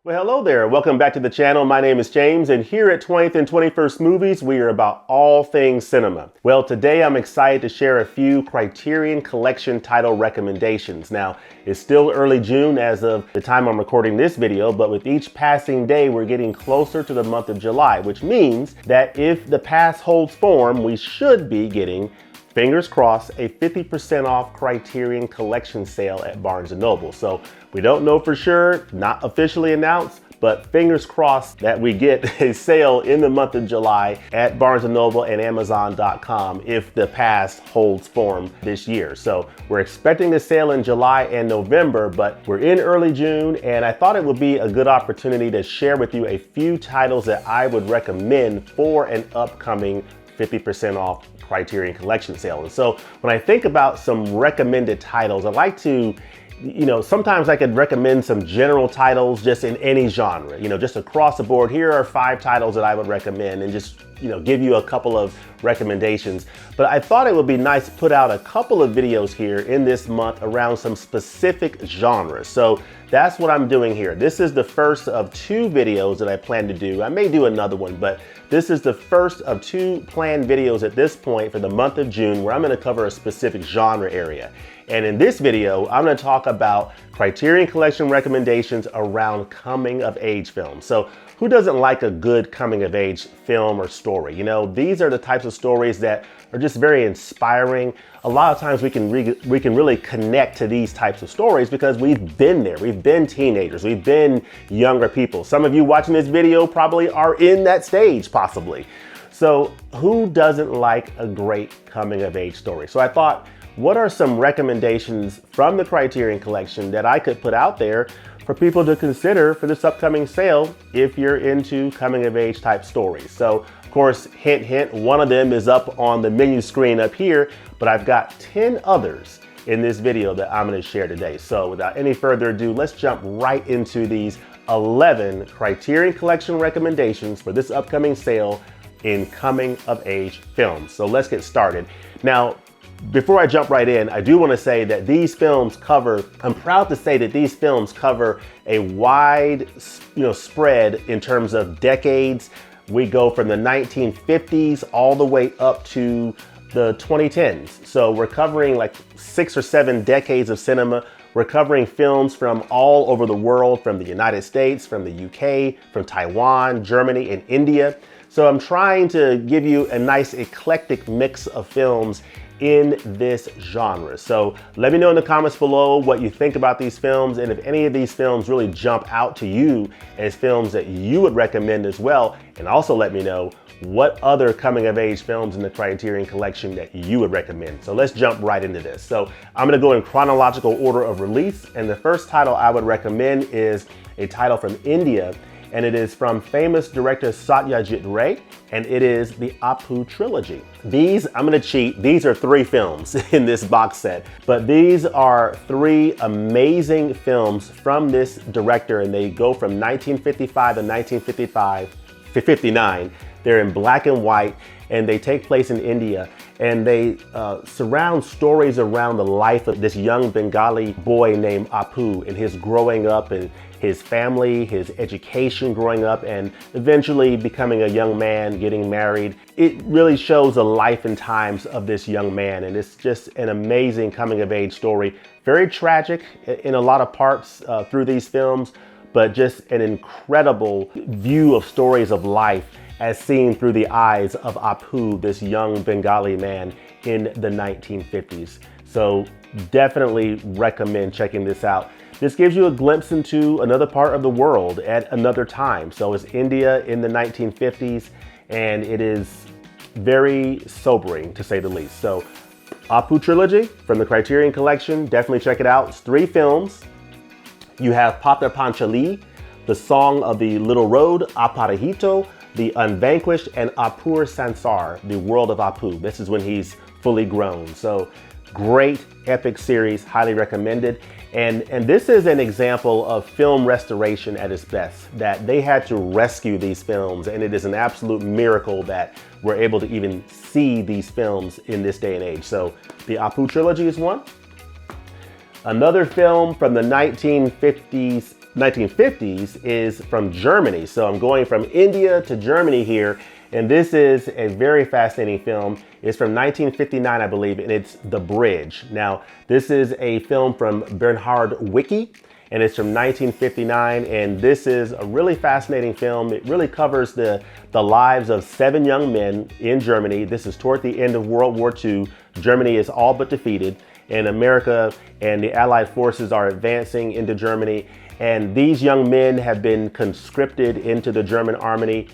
Well, hello there. Welcome back to the channel. My name is James, and here at 20th and 21st Movies, we are about all things cinema. Well, today I'm excited to share a few Criterion Collection title recommendations. Now, it's still early June as of the time I'm recording this video, but with each passing day, we're getting closer to the month of July, which means that if the past holds form, we should be getting, fingers crossed, a 50% off Criterion Collection sale at Barnes & Noble. So we don't know for sure, not officially announced, but fingers crossed that we get a sale in the month of July at Barnes & Noble and Amazon.com if the past holds form this year. So we're expecting the sale in July and November, but we're in early June, and I thought it would be a good opportunity to share with you a few titles that I would recommend for an upcoming 50% off Criterion Collection sale. And so when I think about some recommended titles, I like to, sometimes I could recommend some general titles just in any genre, just across the board. Here are 5 titles that I would recommend and just, give you a couple of recommendations. But I thought it would be nice to put out a couple of videos here in this month around some specific genres. So that's what I'm doing here. This is the first of 2 videos that I plan to do. I may do another one, but this is the first of 2 planned videos at this point for the month of June where I'm going to cover a specific genre area. And in this video, I'm going to talk about Criterion Collection recommendations around coming of age films. So who doesn't like a good coming of age film or story? These are the types of stories that are just very inspiring. A lot of times we can really connect to these types of stories because we've been there. We've been teenagers. We've been younger people. Some of you watching this video probably are in that stage, possibly. So who doesn't like a great coming of age story? So I thought, what are some recommendations from the Criterion Collection that I could put out there for people to consider for this upcoming sale if you're into coming of age type stories? So of course, hint, hint, one of them is up on the menu screen up here, but I've got 10 others in this video that I'm going to share today. So without any further ado, let's jump right into these 11 Criterion Collection recommendations for this upcoming sale in coming of age films. So let's get started. Now, before I jump right in, I do want to say that these films cover, I'm proud to say that these films cover a wide, spread in terms of decades. We go from the 1950s all the way up to the 2010s. So we're covering like 6 or 7 decades of cinema. We're covering films from all over the world, from the United States, from the UK, from Taiwan, Germany, and India. So I'm trying to give you a nice eclectic mix of films in this genre. So let me know in the comments below what you think about these films, and if any of these films really jump out to you as films that you would recommend as well. And also let me know what other coming of age films in the Criterion Collection that you would recommend. So let's jump right into this. So I'm gonna go in chronological order of release, and the first title I would recommend is a title from India, and it is from famous director Satyajit Ray, and it is the Apu trilogy. These, I'm gonna cheat, these are 3 films in this box set, but these are 3 amazing films from this director, and they go from 1955 to 1959. They're in black and white, and they take place in India, and they surround stories around the life of this young Bengali boy named Apu and his growing up and his family, his education growing up, and eventually becoming a young man, getting married. It really shows the life and times of this young man, and it's just an amazing coming of age story. Very tragic in a lot of parts through these films, but just an incredible view of stories of life as seen through the eyes of Apu, this young Bengali man in the 1950s. So definitely recommend checking this out. This gives you a glimpse into another part of the world at another time. So it's India in the 1950s, and it is very sobering to say the least. So Apu trilogy from the Criterion Collection, definitely check it out. It's 3 films. You have Pather Panchali, The Song of the Little Road, Aparajito, The Unvanquished, and Apur Sansar, The World of Apu. This is when he's fully grown. So great epic series, highly recommended. And this is an example of film restoration at its best, that they had to rescue these films, and it is an absolute miracle that we're able to even see these films in this day and age. So the Apu trilogy is one. Another film from the 1950s 1950s is from Germany. So I'm going from India to Germany here. And this is a very fascinating film. It's from 1959, I believe, and it's The Bridge. Now, this is a film from Bernhard Wicki, and it's from 1959. And this is a really fascinating film. It really covers the lives of 7 young men in Germany. This is toward the end of World War II. Germany is all but defeated, and America and the Allied forces are advancing into Germany. And these young men have been conscripted into the German army,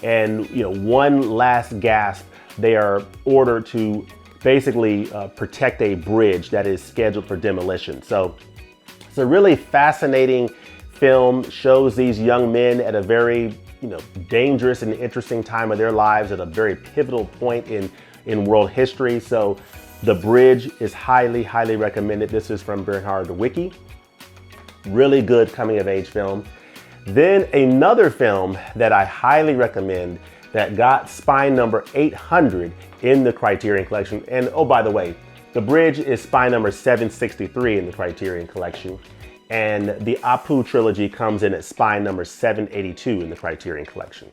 and one last gasp, they are ordered to basically protect a bridge that is scheduled for demolition. So it's a really fascinating film, shows these young men at a very dangerous and interesting time of their lives, at a very pivotal point in world history. So The Bridge is highly, highly recommended. This is from Bernhard Wicki. Really good coming of age film. Then another film that I highly recommend that got spine number 800 in the Criterion collection. And oh, by the way, The Bridge is spine number 763 in the Criterion collection. And the Apu trilogy comes in at spine number 782 in the Criterion collection.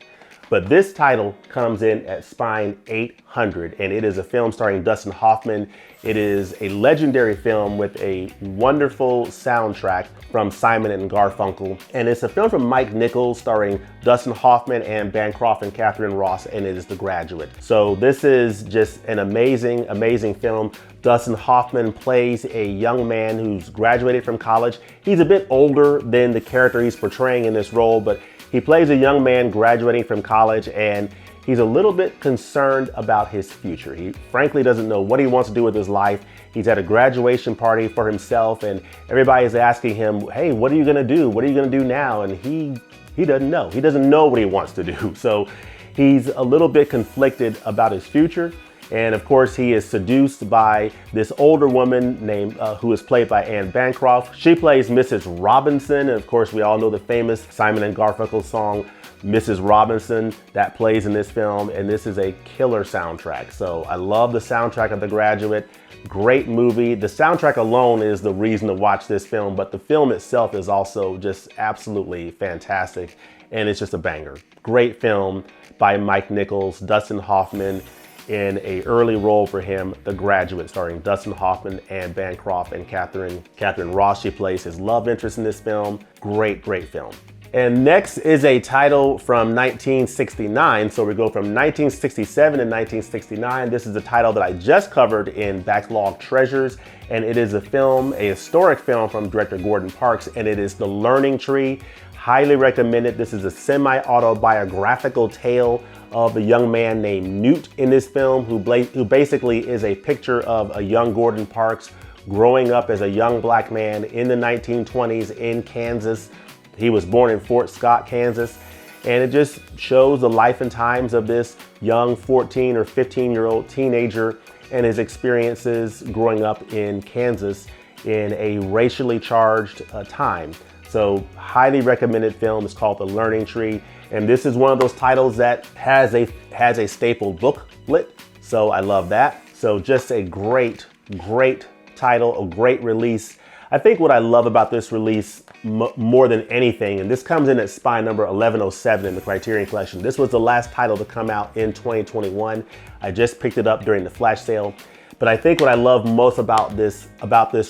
But this title comes in at spine 800, and it is a film starring Dustin Hoffman. It is a legendary film with a wonderful soundtrack from Simon and Garfunkel. And it's a film from Mike Nichols starring Dustin Hoffman, Anne Bancroft, and Catherine Ross, and it is The Graduate. So this is just an amazing, amazing film. Dustin Hoffman plays a young man who's graduated from college. He's a bit older than the character he's portraying in this role, but he plays a young man graduating from college, and he's a little bit concerned about his future. He frankly doesn't know what he wants to do with his life. He's at a graduation party for himself, and everybody is asking him, hey, what are you gonna do? What are you gonna do now? And he doesn't know. He doesn't know what he wants to do. So he's a little bit conflicted about his future. And of course, he is seduced by this older woman named, who is played by Anne Bancroft. She plays Mrs. Robinson. And of course, we all know the famous Simon and Garfunkel song, Mrs. Robinson, that plays in this film. And this is a killer soundtrack. So I love the soundtrack of The Graduate. Great movie. The soundtrack alone is the reason to watch this film, but the film itself is also just absolutely fantastic. And it's just a banger. Great film by Mike Nichols, Dustin Hoffman, in a early role for him, The Graduate, starring Dustin Hoffman, Anne Bancroft, and Catherine Ross. She plays his love interest in this film. Great, great film. And next is a title from 1969. So we go from 1967 to 1969. This is a title that I just covered in Backlog Treasures, and it is a film, a historic film from director Gordon Parks, and it is The Learning Tree. Highly recommended. This is a semi-autobiographical tale of a young man named Newt in this film, who basically is a picture of a young Gordon Parks growing up as a young black man in the 1920s in Kansas. He was born in Fort Scott, Kansas, and it just shows the life and times of this young 14 or 15-year-old teenager and his experiences growing up in Kansas in a racially charged time. So highly recommended film. It's called The Learning Tree. And this is one of those titles that has a stapled booklet. So I love that. So just a great, great title, a great release. I think what I love about this release more than anything, and this comes in at spine number 1107 in the Criterion collection. This was the last title to come out in 2021. I just picked it up during the flash sale. But I think what I love most about this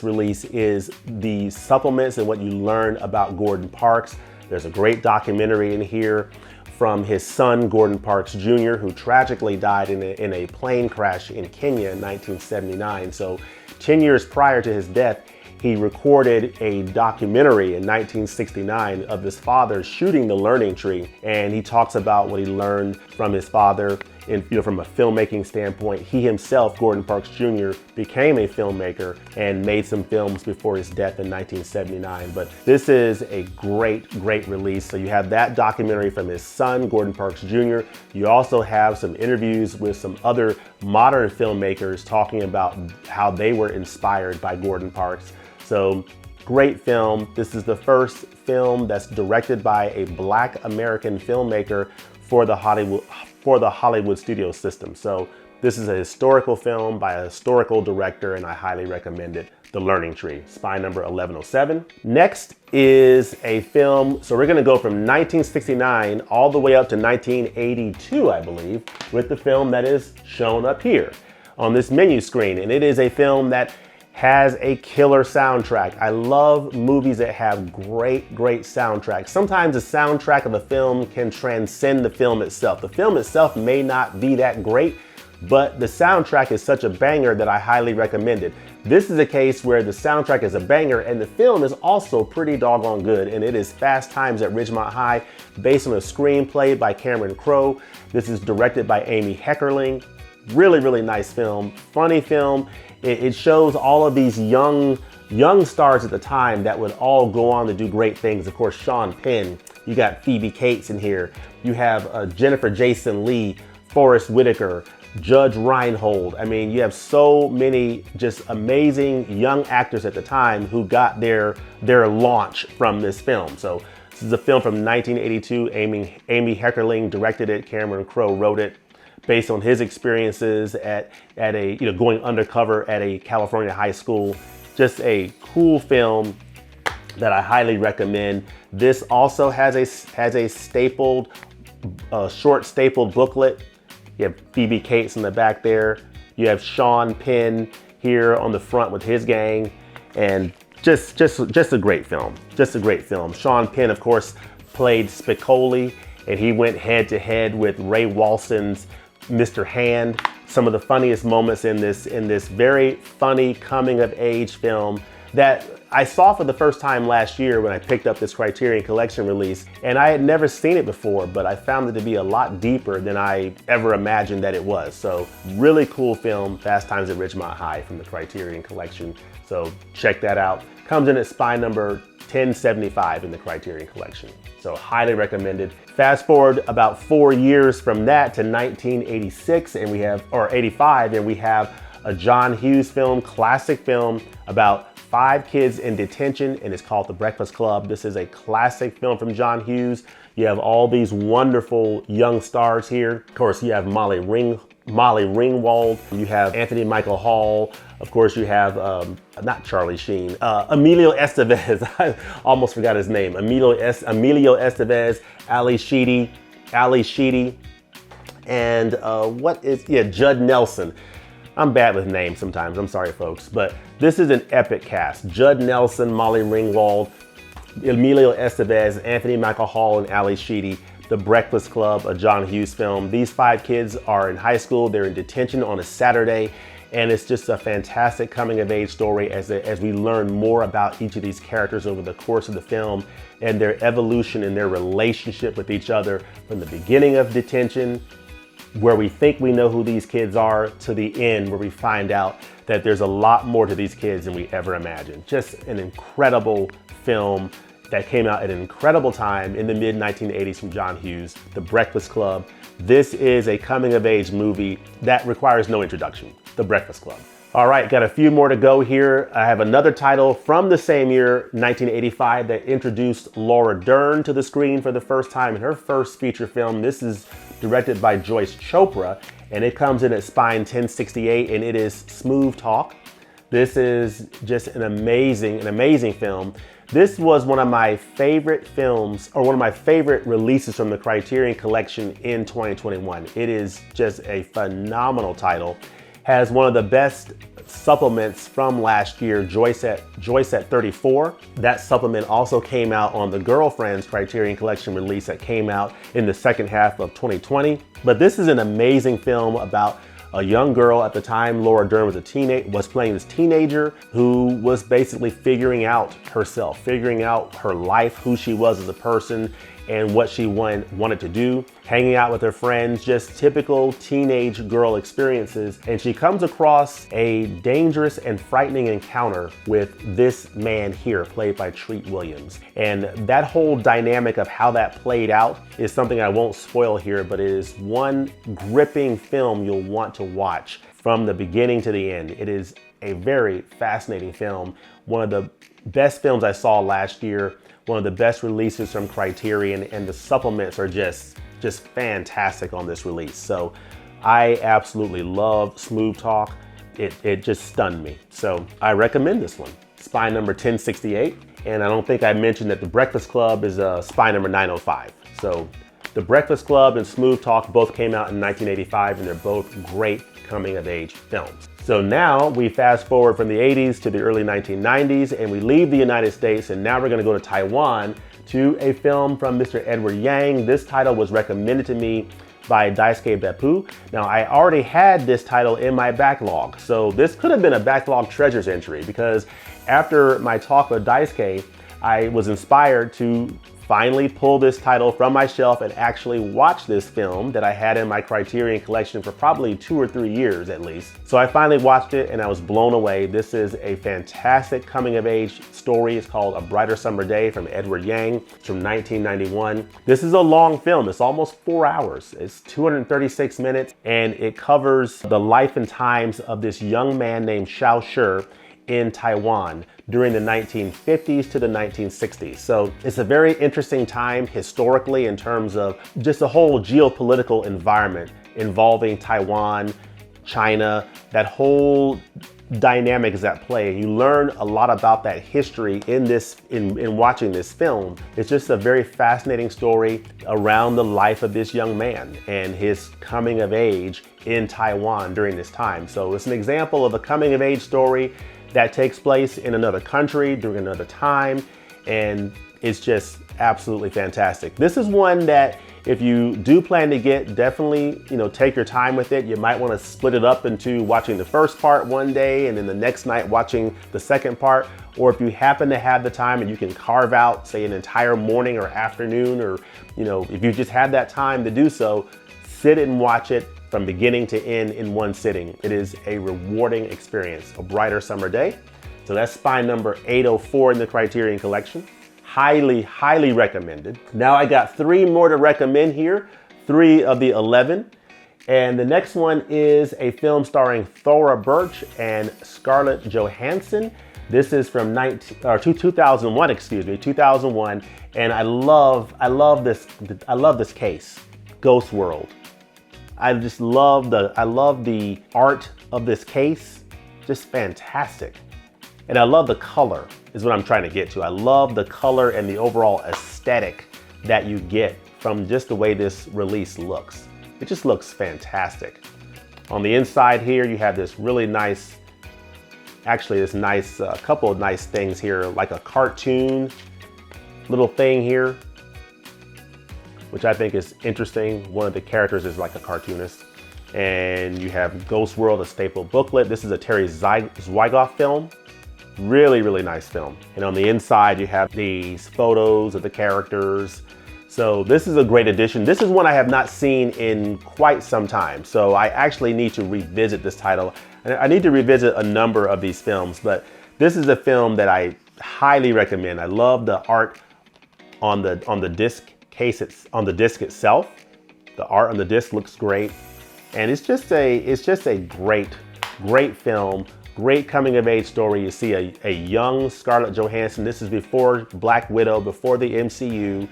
release is the supplements and what you learn about Gordon Parks. There's a great documentary in here from his son, Gordon Parks Jr., who tragically died in a plane crash in Kenya in 1979. So 10 years prior to his death, he recorded a documentary in 1969 of his father shooting The Learning Tree. And he talks about what he learned from his father from a filmmaking standpoint. He himself, Gordon Parks Jr., became a filmmaker and made some films before his death in 1979. But this is a great, great release. So you have that documentary from his son, Gordon Parks Jr. You also have some interviews with some other modern filmmakers talking about how they were inspired by Gordon Parks. So great film. This is the first film that's directed by a Black American filmmaker for the Hollywood studio system. So this is a historical film by a historical director, and I highly recommend it. The Learning Tree, spine number 1107. Next is a film, so we're gonna go from 1969 all the way up to 1982, I believe, with the film that is shown up here on this menu screen. And it is a film that has a killer soundtrack. I love movies that have great soundtracks. Sometimes the soundtrack of a film can transcend the film itself. The film itself may not be that great, but the soundtrack is such a banger that I highly recommend it. This is a case where the soundtrack is a banger and the film is also pretty doggone good, and it is Fast Times at Ridgemont High, based on a screenplay by Cameron Crowe. This is directed by Amy Heckerling. Really nice film, funny film. It shows all of these young stars at the time that would all go on to do great things. Of course, Sean Penn, you got Phoebe Cates in here. You have Jennifer Jason Leigh, Forrest Whitaker, Judge Reinhold. I mean, you have so many just amazing young actors at the time who got their launch from this film. So this is a film from 1982. Amy Heckerling directed it. Cameron Crowe wrote it, based on his experiences at a, going undercover at a California high school. Just a cool film that I highly recommend. This also has a stapled, short stapled booklet. You have Phoebe Cates in the back there. You have Sean Penn here on the front with his gang, and just a great film. Just a great film. Sean Penn, of course, played Spicoli, and he went head to head with Ray Walston's Mr. Hand. Some of the funniest moments in this very funny coming of age film that I saw for the first time last year when I picked up this Criterion Collection release, and I had never seen it before, but I found it to be a lot deeper than I ever imagined that it was. So really cool film, Fast Times at Ridgemont High from the Criterion Collection. So check that out. Comes in at spine number 1075 in the Criterion Collection. So highly recommended. Fast forward about 4 years from that to 1986, and we have, or 85, and we have a John Hughes film, classic film about 5 kids in detention, and it's called The Breakfast Club. This is a classic film from John Hughes. You have all these wonderful young stars here. Of course, you have Molly Ringwald. You have Anthony Michael Hall. Of course, you have, not Charlie Sheen, Emilio Estevez. I almost forgot his name. Emilio Estevez, Ali Sheedy, and Judd Nelson. I'm bad with names sometimes, I'm sorry folks, but this is an epic cast. Judd Nelson, Molly Ringwald, Emilio Estevez, Anthony Michael Hall, and Ali Sheedy. The Breakfast Club, a John Hughes film. These 5 kids are in high school, they're in detention on a Saturday, and it's just a fantastic coming of age story as we learn more about each of these characters over the course of the film and their evolution and their relationship with each other from the beginning of detention, where we think we know who these kids are, to the end where we find out that there's a lot more to these kids than we ever imagined. Just an incredible film that came out at an incredible time in the mid-1980s from John Hughes, The Breakfast Club. This is a coming of age movie that requires no introduction, The Breakfast Club. All right, got a few more to go here. I have another title from the same year, 1985, that introduced Laura Dern to the screen for the first time in her first feature film. This is directed by Joyce Chopra, and it comes in at spine 1068, and it is Smooth Talk. This is just an amazing film. This was one of my favorite films, or one of my favorite releases from the Criterion Collection in 2021. It is just a phenomenal title. Has one of the best supplements from last year, Joyce at 34. That supplement also came out on the Girlfriends Criterion Collection release that came out in the second half of 2020. But this is an amazing film about a young girl at the time. Laura Dern was playing this teenager who was basically figuring out herself, figuring out her life, who she was as a person, and what she wanted to do, hanging out with her friends, just typical teenage girl experiences. And she comes across a dangerous and frightening encounter with this man here, played by Treat Williams. And that whole dynamic of how that played out is something I won't spoil here, but it is one gripping film you'll want to watch from the beginning to the end. It is a very fascinating film. One of the best films I saw last year, one of the best releases from Criterion, and the supplements are just fantastic on this release. So I absolutely love Smooth Talk. it just stunned me. So I recommend this one. Spy number 1068. And I don't think I mentioned that The Breakfast Club is spy number 905. So The Breakfast Club and Smooth Talk both came out in 1985, and they're both great coming of age films. So now we fast forward from the 80s to the early 1990s, and we leave the United States, and now we're gonna go to Taiwan to a film from Mr. Edward Yang. This title was recommended to me by Daisuke Beppu. Now, I already had this title in my backlog, so this could have been a backlog treasures entry, because after my talk with Daisuke, I was inspired to finally pull this title from my shelf and actually watch this film that I had in my Criterion collection for probably 2 or 3 years at least. So I finally watched it and I was blown away. This is a fantastic coming of age story. It's called A Brighter Summer Day from Edward Yang. It's from 1991. This is a long film. It's almost 4 hours. It's 236 minutes, and it covers the life and times of this young man named Xiao Shi in Taiwan during the 1950s to the 1960s. So it's a very interesting time historically in terms of just the whole geopolitical environment involving Taiwan, China, that whole dynamic is at play. You learn a lot about that history in watching this film. It's just a very fascinating story around the life of this young man and his coming of age in Taiwan during this time. So it's an example of a coming of age story that takes place in another country during another time, and it's just absolutely fantastic. This is one that if you do plan to get, definitely, take your time with it. You might want to split it up into watching the first part one day and then the next night watching the second part. Or if you happen to have the time and you can carve out, say, an entire morning or afternoon, or, if you just have that time to do so, sit and watch it from beginning to end in one sitting. It is a rewarding experience. A Brighter Summer Day. So that's spy number 804 in the Criterion collection. Highly, highly recommended. Now I got 3 more to recommend here, 3 of the 11. And the next one is a film starring Thora Birch and Scarlett Johansson. This is from 2001, 2001. And I love this case, Ghost World. I love the art of this case, just fantastic. And I love the color, is what I'm trying to get to. I love the color and the overall aesthetic that you get from just the way this release looks. It just looks fantastic. On the inside here, you have this really nice, couple of nice things here, like a cartoon little thing here, which I think is interesting. One of the characters is like a cartoonist. And you have Ghost World, a staple booklet. This is a Terry Zwigoff film. Really, really nice film. And on the inside, you have these photos of the characters. So this is a great addition. This is one I have not seen in quite some time. So I actually need to revisit this title. I need to revisit a number of these films, but this is a film that I highly recommend. I love the art on the disc case, on the disc itself. The art on the disc looks great, and it's just a great film, great coming of age story. You see a young Scarlett Johansson. This is before Black Widow, before the MCU,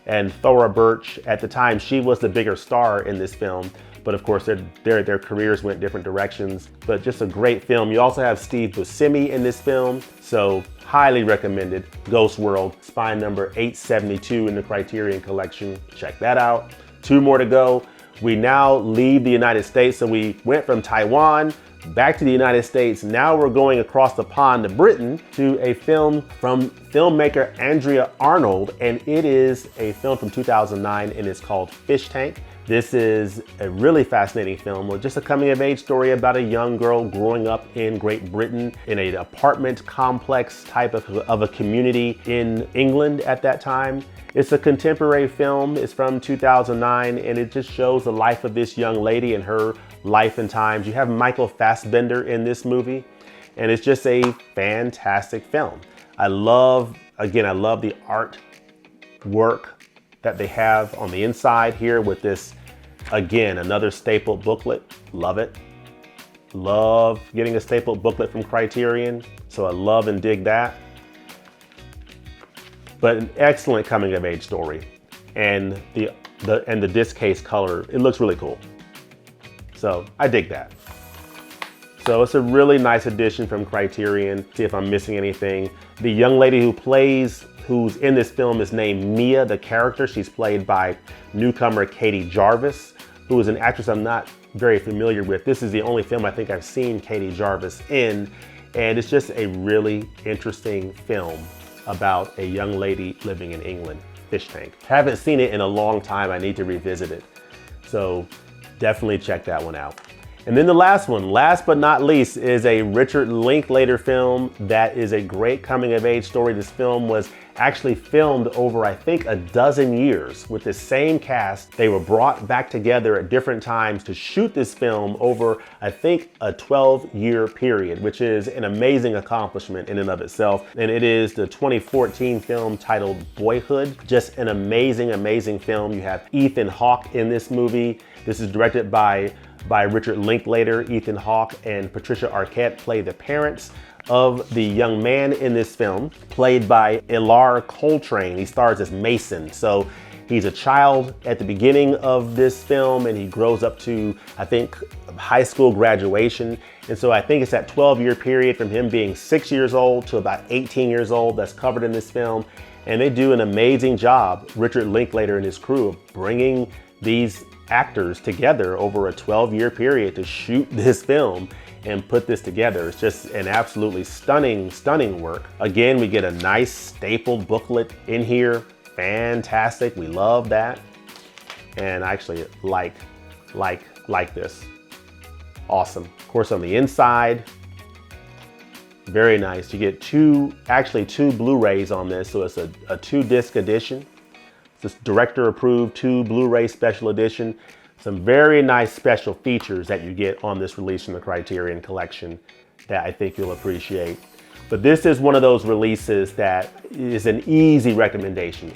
and Thora Birch. At the time, she was the bigger star in this film, but of course their careers went different directions. But just a great film. You also have Steve Buscemi in this film, so highly recommended. Ghost World, spy number 872 in the Criterion collection. Check that out. 2 more to go. We now leave the United States. So we went from Taiwan back to the United States. Now we're going across the pond to Britain to a film from filmmaker Andrea Arnold, and it is a film from 2009, and it's called Fish Tank. This is a really fascinating film with just a coming of age story about a young girl growing up in Great Britain in an apartment complex type of a community in England at that time. It's a contemporary film. It's from 2009, and it just shows the life of this young lady and her life and times. You have Michael Fassbender in this movie, and it's just a fantastic film. I love the art work that they have on the inside here with this, again, another stapled booklet. Love it. Love getting a stapled booklet from Criterion, so I love and dig that. But an excellent coming of age story, and the disc case color, it looks really cool. So I dig that. So it's a really nice addition from Criterion. See if I'm missing anything. The young lady who's in this film is named Mia, the character. She's played by newcomer Katie Jarvis, who is an actress I'm not very familiar with. This is the only film I think I've seen Katie Jarvis in, and it's just a really interesting film about a young lady living in England. Fish Tank. Haven't seen it in a long time. I need to revisit it. So definitely check that one out. And then the last one, last but not least, is a Richard Linklater film that is a great coming of age story. This film was actually filmed over, I think, a dozen years with the same cast. They were brought back together at different times to shoot this film over, I think, a 12-year period, which is an amazing accomplishment in and of itself. And it is the 2014 film titled Boyhood. Just an amazing, amazing film. You have Ethan Hawke in this movie. This is directed by Richard Linklater. Ethan Hawke and Patricia Arquette play the parents of the young man in this film, played by Ilar Coltrane. He stars as Mason. So he's a child at the beginning of this film, and he grows up to, I think, high school graduation. And so I think it's that 12-year period from him being 6 years old to about 18 years old that's covered in this film. And they do an amazing job, Richard Linklater and his crew, of bringing these actors together over a 12-year period to shoot this film and put this together. It's just an absolutely stunning, stunning work. Again, we get a nice stapled booklet in here. Fantastic, we love that. And I actually like this. Awesome. Of course, on the inside, very nice. You get two Blu-rays on this, so it's a 2-disc edition. This director approved 2 Blu-ray special edition. Some very nice special features that you get on this release from the Criterion collection that I think you'll appreciate. But this is one of those releases that is an easy recommendation.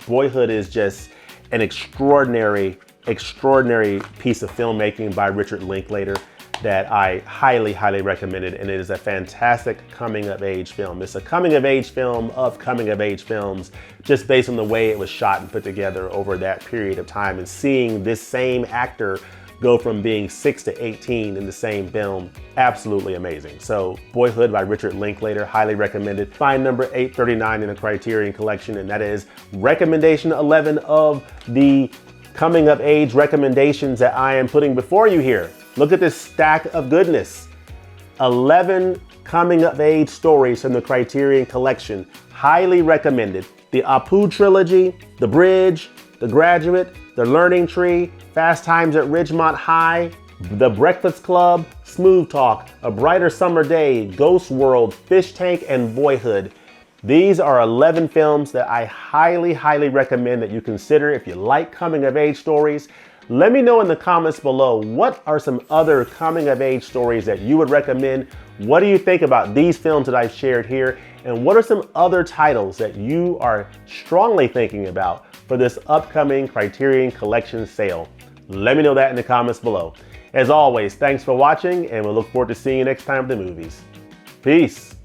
Boyhood is just an extraordinary piece of filmmaking by Richard Linklater that I highly, highly recommend it. And it is a fantastic coming of age film. It's a coming of age film of coming of age films, just based on the way it was shot and put together over that period of time. And seeing this same actor go from being 6 to 18 in the same film, absolutely amazing. So Boyhood by Richard Linklater, highly recommended. Find number 839 in the Criterion collection, and that is recommendation 11 of the coming of age recommendations that I am putting before you here. Look at this stack of goodness. 11 coming of age stories from the Criterion collection. Highly recommended. The Apu trilogy, The Bridge, The Graduate, The Learning Tree, Fast Times at Ridgemont High, The Breakfast Club, Smooth Talk, A Brighter Summer Day, Ghost World, Fish Tank, and Boyhood. These are 11 films that I highly, highly recommend that you consider if you like coming of age stories. Let me know in the comments below, what are some other coming of age stories that you would recommend? What do you think about these films that I've shared here? And what are some other titles that you are strongly thinking about for this upcoming Criterion Collection sale? Let me know that in the comments below. As always, thanks for watching, and we'll look forward to seeing you next time at the movies. Peace.